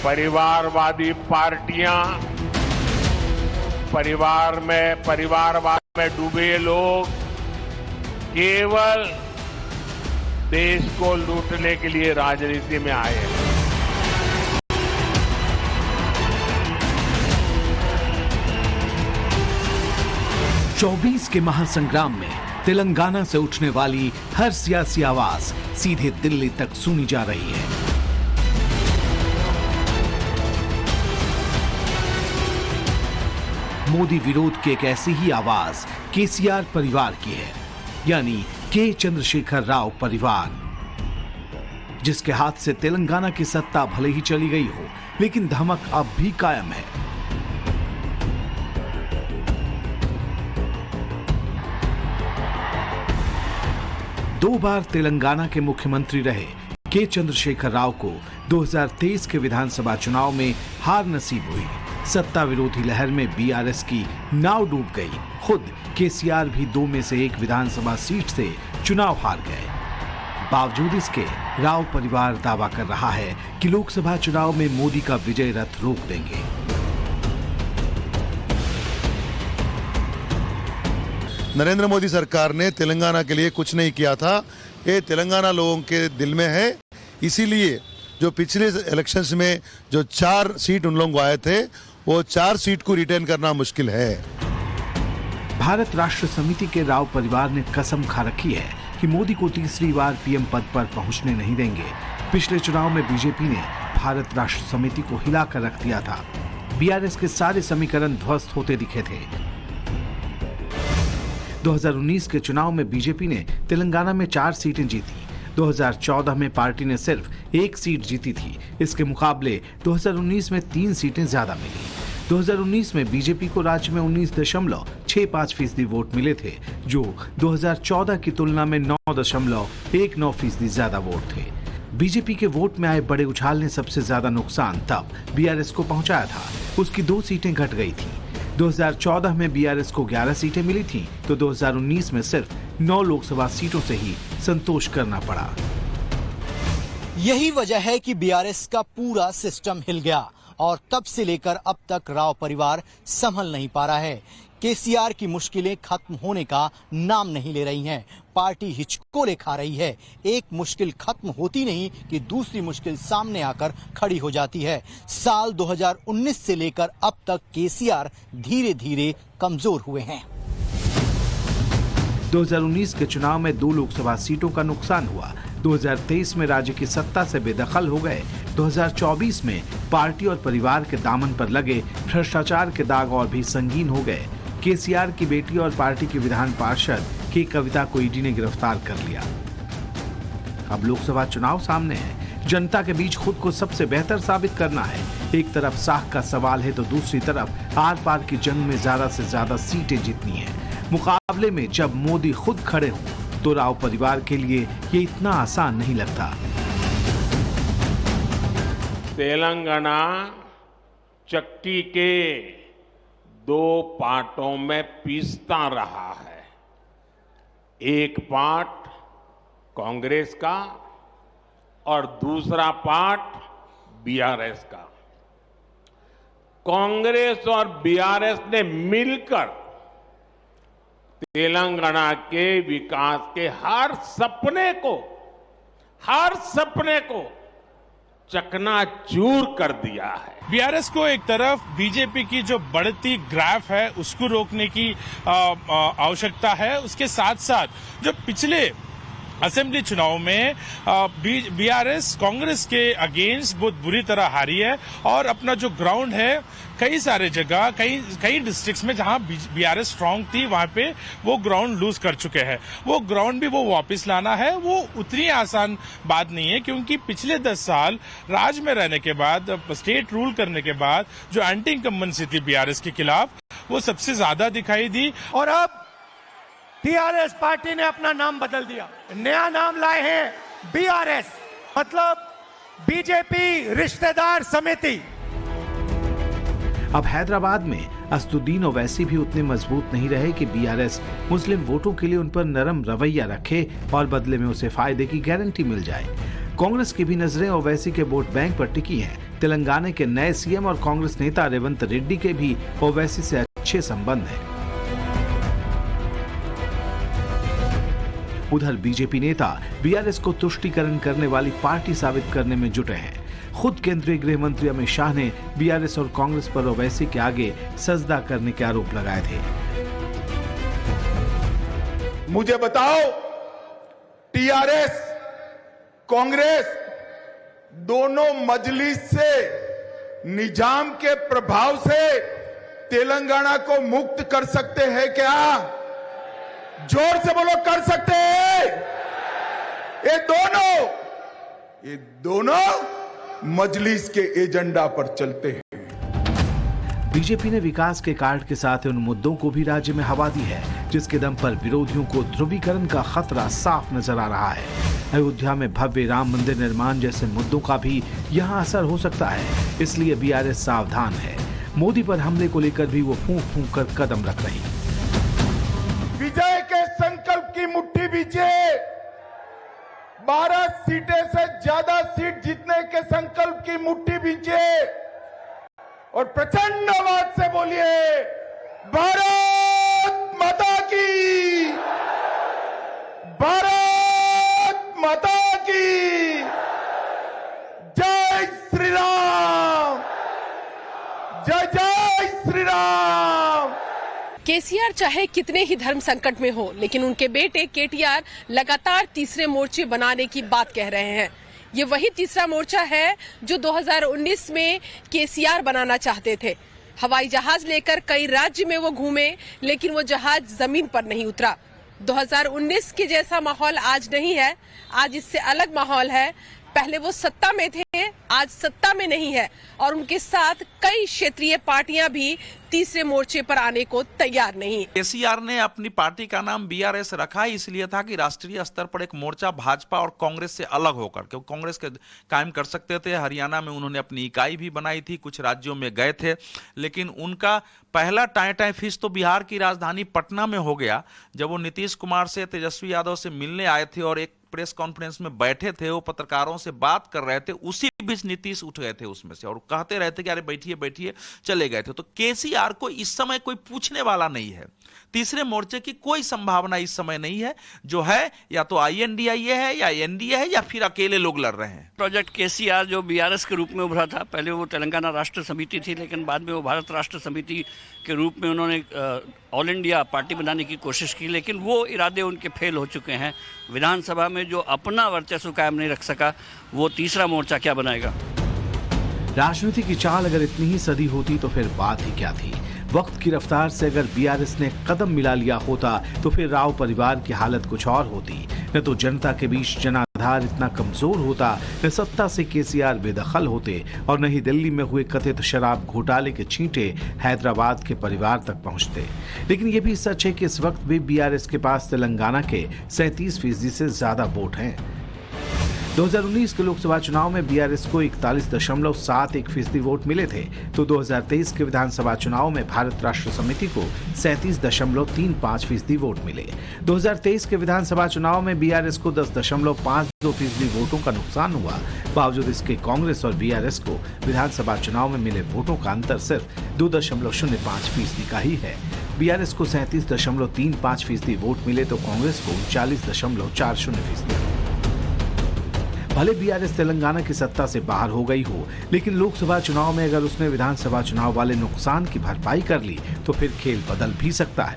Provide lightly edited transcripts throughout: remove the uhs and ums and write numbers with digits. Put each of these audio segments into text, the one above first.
परिवारवादी पार्टियां, परिवारवाद में डूबे लोग केवल देश को लूटने के लिए राजनीति में आए हैं। चौबीस के महासंग्राम में तेलंगाना से उठने वाली हर सियासी आवाज सीधे दिल्ली तक सुनी जा रही है। मोदी विरोध की एक ऐसी ही आवाज केसीआर परिवार की है, यानी के चंद्रशेखर राव परिवार, जिसके हाथ से तेलंगाना की सत्ता भले ही चली गई हो, लेकिन धमक अब भी कायम है। दो बार तेलंगाना के मुख्यमंत्री रहे के चंद्रशेखर राव को 2023 के विधानसभा चुनाव में हार नसीब हुई। सत्ता विरोधी लहर में बीआरएस की नाव डूब गई। खुद केसीआर भी 2 में से 1 विधानसभा सीट से चुनाव हार गए। बावजूद इसके राव परिवार दावा कर रहा है कि लोकसभा चुनाव में मोदी का विजय रथ रोक देंगे। नरेंद्र मोदी सरकार ने तेलंगाना के लिए कुछ नहीं किया था, ये तेलंगाना लोगों के दिल में है। इसीलिए जो पिछले इलेक्शंस में जो 4 सीट उन लोगों को आए थे, वो 4 सीट को रिटेन करना मुश्किल है। भारत राष्ट्र समिति के राव परिवार ने कसम खा रखी है कि मोदी को तीसरी बार पीएम पद पर पहुंचने नहीं देंगे। पिछले चुनाव में बीजेपी ने भारत राष्ट्र समिति को हिलाकर रख दिया था। बीआरएस के सारे समीकरण ध्वस्त होते दिखे थे। 2019 के चुनाव में बीजेपी ने तेलंगाना में 4 सीटें जीती। 2014 में पार्टी ने सिर्फ 1 सीट जीती थी। इसके मुकाबले 2019 में 3 सीटें ज्यादा मिली। 2019 में बीजेपी को राज्य में 19.65% वोट मिले थे, जो 2014 की तुलना में 9.19% ज्यादा वोट थे। बीजेपी के वोट में आए बड़े उछाल ने सबसे ज्यादा नुकसान तब बीआरएस को पहुंचाया था। उसकी 2 सीटें घट गई थी। 2014 में बीआरएस को 11 सीटें मिली थी, तो 2019 में सिर्फ 9 लोकसभा सीटों से ही संतोष करना पड़ा। यही वजह है कि बीआरएस का पूरा सिस्टम हिल गया और तब से लेकर अब तक राव परिवार संभल नहीं पा रहा है। केसीआर की मुश्किलें खत्म होने का नाम नहीं ले रही हैं। पार्टी हिचकोले खा रही है। एक मुश्किल खत्म होती नहीं कि दूसरी मुश्किल सामने आकर खड़ी हो जाती है। साल 2019 से लेकर अब तक केसीआर धीरे धीरे कमजोर हुए हैं। 2019 के चुनाव में 2 लोकसभा सीटों का नुकसान हुआ। 2023 में राज्य की सत्ता से बेदखल हो गए। 2024 में पार्टी और परिवार के दामन पर लगे भ्रष्टाचार के दाग और भी संगीन हो गए। केसीआर की बेटी और पार्टी की विधान पार्षद के कविता को ईडी ने गिरफ्तार कर लिया। अब लोकसभा चुनाव सामने है। जनता के बीच खुद को सबसे बेहतर साबित करना है। एक तरफ साख का सवाल है, तो दूसरी तरफ आर पार की जंग में ज्यादा से ज्यादा सीटें जीतनी है। मुकाबले में जब मोदी खुद खड़े हों, तो राव परिवार के लिए ये इतना आसान नहीं लगता। तेलंगाना चक्की के 2 पार्टों में पीसता रहा है। एक पार्ट कांग्रेस का और दूसरा पार्ट बीआरएस का। कांग्रेस और बीआरएस ने मिलकर तेलंगाना के विकास के हर सपने को चकनाचूर कर दिया है। बीआरएस को एक तरफ बीजेपी की जो बढ़ती ग्राफ है उसको रोकने की आवश्यकता है। उसके साथ साथ जो पिछले असेंबली चुनाव में बीआरएस कांग्रेस के अगेंस्ट बहुत बुरी तरह हारी है और अपना जो ग्राउंड है कई सारे जगह कई डिस्ट्रिक्ट्स में जहां बीआरएस स्ट्रांग थी वहां पे वो ग्राउंड लूज कर चुके हैं। वो ग्राउंड भी वो वापस लाना है, वो उतनी आसान बात नहीं है, क्योंकि पिछले 10 साल राज में रहने के बाद, स्टेट रूल करने के बाद जो एंटी इनकम्बेंसी थी बीआरएस के खिलाफ वो सबसे ज्यादा दिखाई दी। और अब टीआरएस पार्टी ने अपना नाम बदल दिया, नया नाम लाए हैं बीआरएस, मतलब बीजेपी रिश्तेदार समिति। अब हैदराबाद में असदुद्दीन ओवैसी भी उतने मजबूत नहीं रहे कि बीआरएस मुस्लिम वोटों के लिए उन पर नरम रवैया रखे और बदले में उसे फायदे की गारंटी मिल जाए। कांग्रेस की भी नजरें ओवैसी के वोट बैंक पर टिकी हैं। तेलंगाना के नए सीएम और कांग्रेस नेता रेवंत रेड्डी के भी ओवैसी से अच्छे संबंध हैं। उधर बीजेपी नेता बीआरएस को तुष्टीकरण करने वाली पार्टी साबित करने में जुटे हैं। खुद केंद्रीय गृह मंत्री अमित शाह ने बीआरएस और कांग्रेस पर ओवैसी के आगे सजदा करने के आरोप लगाए थे। मुझे बताओ, टीआरएस कांग्रेस दोनों मजलिस से निजाम के प्रभाव से तेलंगाना को मुक्त कर सकते हैं क्या? जोर से बोलो, कर सकते हैं? ये दोनों मजलिस के एजेंडा पर चलते हैं। बीजेपी ने विकास के कार्ड के साथ उन मुद्दों को भी राज्य में हवा दी है जिसके दम पर विरोधियों को ध्रुवीकरण का खतरा साफ नजर आ रहा है। अयोध्या में भव्य राम मंदिर निर्माण जैसे मुद्दों का भी यहां असर हो सकता है, इसलिए बीआरएस सावधान है। मोदी पर हमले को लेकर भी वो फूंक फूंक कर कदम रख रही। विजय के संकल्प की मुट्ठी बीचे, 12 सीटें से ज्यादा सीट जीतने के संकल्प की मुट्ठी बीचे और प्रचंड आवाज से बोलिए, भारत माता की, भारत माता की, जय श्री राम, जय जय श्री राम। केसीआर चाहे कितने ही धर्म संकट में हो, लेकिन उनके बेटे केटीआर लगातार तीसरे मोर्चे बनाने की बात कह रहे हैं। ये वही तीसरा मोर्चा है जो 2019 में केसीआर बनाना चाहते थे। हवाई जहाज लेकर कई राज्य में वो घूमे, लेकिन वो जहाज जमीन पर नहीं उतरा। 2019 के जैसा माहौल आज नहीं है, आज इससे अलग माहौल है। पहले वो सत्ता में थे, आज सत्ता में नहीं है और उनके साथ कई क्षेत्रीय पार्टियां भी तीसरे मोर्चे पर आने को तैयार नहीं। केसीआर ने अपनी पार्टी का नाम बीआरएस रखा इसलिए था कि राष्ट्रीय स्तर पर एक मोर्चा भाजपा और कांग्रेस से अलग होकर, क्योंकि कांग्रेस के कायम कर सकते थे। हरियाणा में उन्होंने अपनी इकाई भी बनाई थी, कुछ राज्यों में गए थे, लेकिन उनका पहला टाई फिश तो बिहार की राजधानी पटना में हो गया जब वो नीतीश कुमार से, तेजस्वी यादव से मिलने आए थे और एक प्रेस कॉन्फ्रेंस में बैठे थे, वो पत्रकारों से बात कर रहे थे। उसी बीच नीतीश उठ गए थे उसमें से और कहते रहे थे कि अरे बैठिए बैठिए, चले गए थे। तो केसीआर को इस समय कोई पूछने वाला नहीं है। तीसरे मोर्चे की कोई संभावना इस समय नहीं है। जो है या तो INDIA है या एनडीए है या फिर अकेले लोग लड़ रहे हैं। प्रोजेक्ट केसीआर जो बीआरएस के रूप में उभरा था, पहले वो तेलंगाना राष्ट्र समिति थी, लेकिन बाद में वो भारत राष्ट्र समिति के रूप में उन्होंने ऑल इंडिया पार्टी बनाने की कोशिश की, लेकिन वो इरादे उनके फेल हो चुके हैं। विधानसभा में जो अपना वर्चस्व कायम नहीं रख सका, वो तीसरा मोर्चा क्या बनाएगा? राजनीति की चाल अगर इतनी ही सदी होती तो फिर बात ही क्या थी। वक्त की रफ्तार से अगर बीआरएस ने कदम मिला लिया होता तो फिर राव परिवार की हालत कुछ और होती। न तो जनता के बीच जनाधार इतना कमजोर होता, न सत्ता से केसीआर बेदखल होते और न ही दिल्ली में हुए कथित शराब घोटाले के छींटे हैदराबाद के परिवार तक पहुंचते। लेकिन यह भी सच है कि इस वक्त भी बीआरएस के पास तेलंगाना के 37% से ज्यादा वोट हैं। 2019 के लोकसभा चुनाव में बीआरएस को 41.71% वोट मिले थे, तो 2023 के विधानसभा चुनाव में भारत राष्ट्र समिति को 37.35% वोट मिले। 2023 के विधानसभा चुनाव में बीआरएस को 10.52% वोटों का नुकसान हुआ। बावजूद इसके कांग्रेस और बीआरएस को विधानसभा चुनाव में मिले वोटों का अंतर सिर्फ 2.05% का ही है। बीआरएस को 37.35% वोट मिले तो कांग्रेस को 39.40%। भले बीआरएस तेलंगाना की सत्ता से बाहर हो गई हो, लेकिन लोकसभा चुनाव में अगर उसने विधानसभा चुनाव वाले नुकसान की भरपाई कर ली तो फिर खेल बदल भी सकता है।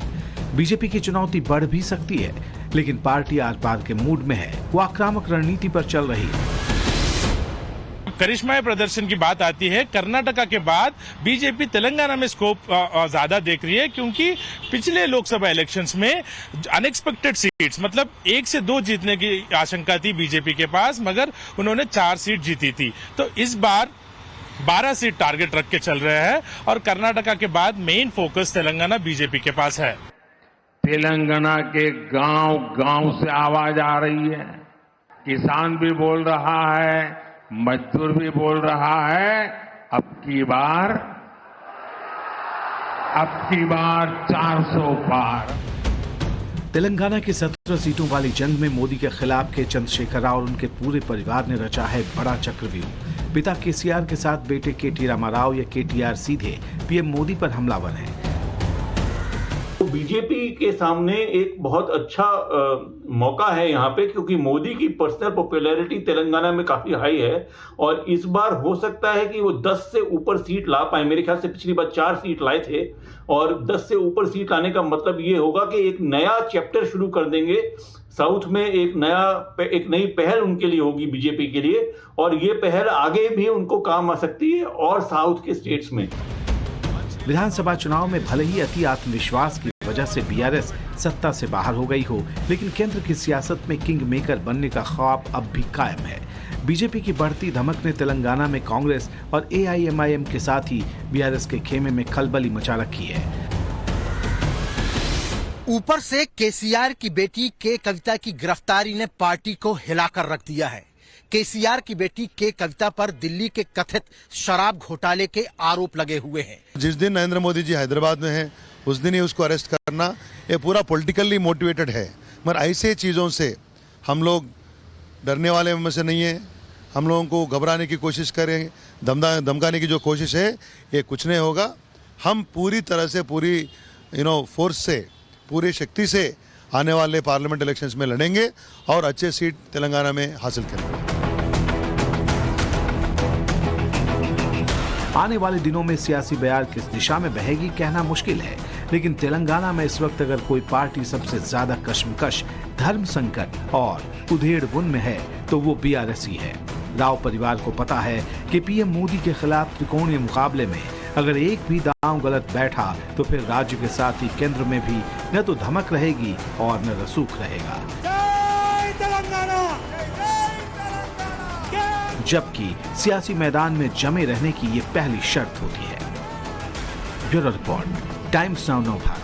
बीजेपी की चुनौती बढ़ भी सकती है, लेकिन पार्टी आर पार के मूड में है, वो आक्रामक रणनीति पर चल रही है। करिश्माई प्रदर्शन की बात आती है, कर्नाटका के बाद बीजेपी तेलंगाना में स्कोप ज्यादा देख रही है, क्योंकि पिछले लोकसभा इलेक्शंस में अनएक्सपेक्टेड सीट्स, मतलब 1 से 2 जीतने की आशंका थी बीजेपी के पास, मगर उन्होंने 4 सीट जीती थी। तो इस बार 12 सीट टारगेट रख के चल रहे हैं और कर्नाटका के बाद मेन फोकस तेलंगाना बीजेपी के पास है। तेलंगाना के गांव गांव से आवाज आ रही है, किसान भी बोल रहा है, मजदूर भी बोल रहा है, अब की बार 400 पार। तेलंगाना की 17 सीटों वाली जंग में मोदी के खिलाफ के चंद्रशेखर राव और उनके पूरे परिवार ने रचा है बड़ा चक्रव्यूह। पिता केसीआर के साथ बेटे केटी रामाराव या केटीआर सीधे पीएम मोदी पर हमलावर हैं। तो बीजेपी के सामने एक बहुत अच्छा मौका है यहाँ पे, क्योंकि मोदी की पर्सनल पॉपुलैरिटी तेलंगाना में काफी हाई है और इस बार हो सकता है कि वो 10 से ऊपर सीट ला पाए। मेरे ख्याल से पिछली बार 4 सीट लाए थे और 10 से ऊपर सीट लाने का मतलब ये होगा कि एक नया चैप्टर शुरू कर देंगे साउथ में, एक नई पहल उनके लिए होगी बीजेपी के लिए, और ये पहल आगे भी उनको काम आ सकती है और साउथ के स्टेट्स में। विधानसभा चुनाव में भले ही अति आत्मविश्वास की वजह से बीआरएस सत्ता से बाहर हो गई हो, लेकिन केंद्र की सियासत में किंग मेकर बनने का ख्वाब अब भी कायम है। बीजेपी की बढ़ती धमक ने तेलंगाना में कांग्रेस और एआईएमआईएम के साथ ही बीआरएस के खेमे में खलबली मचा रखी है। ऊपर से केसीआर की बेटी के कविता की गिरफ्तारी ने पार्टी को हिलाकर रख दिया है। केसीआर की बेटी के कविता पर दिल्ली के कथित शराब घोटाले के आरोप लगे हुए हैं। जिस दिन नरेंद्र मोदी जी हैदराबाद में हैं, उस दिन ही उसको अरेस्ट करना ये पूरा पॉलिटिकली मोटिवेटेड है। मगर ऐसे चीज़ों से हम लोग डरने वाले में से नहीं है। हम लोगों को घबराने की कोशिश करें, धमकाने की जो कोशिश है, ये कुछ नहीं होगा। हम पूरी तरह से पूरी फोर्स से, पूरी शक्ति से आने वाले पार्लियामेंट इलेक्शंस में लड़ेंगे और अच्छे सीट तेलंगाना में हासिल करेंगे। आने वाले दिनों में सियासी बयार किस दिशा में बहेगी कहना मुश्किल है, लेकिन तेलंगाना में इस वक्त अगर कोई पार्टी सबसे ज्यादा कश्मकश, धर्म संकट और उधेड़-बुन में है तो वो बीआरएस ही है। राव परिवार को पता है कि पीएम मोदी के खिलाफ त्रिकोणीय मुकाबले में अगर एक भी दांव गलत बैठा तो फिर राज्य के साथ ही केंद्र में भी न तो धमक रहेगी और न रसूख रहेगा। जबकि सियासी मैदान में जमे रहने की ये पहली शर्त होती है। Bureau report, times now Bharat.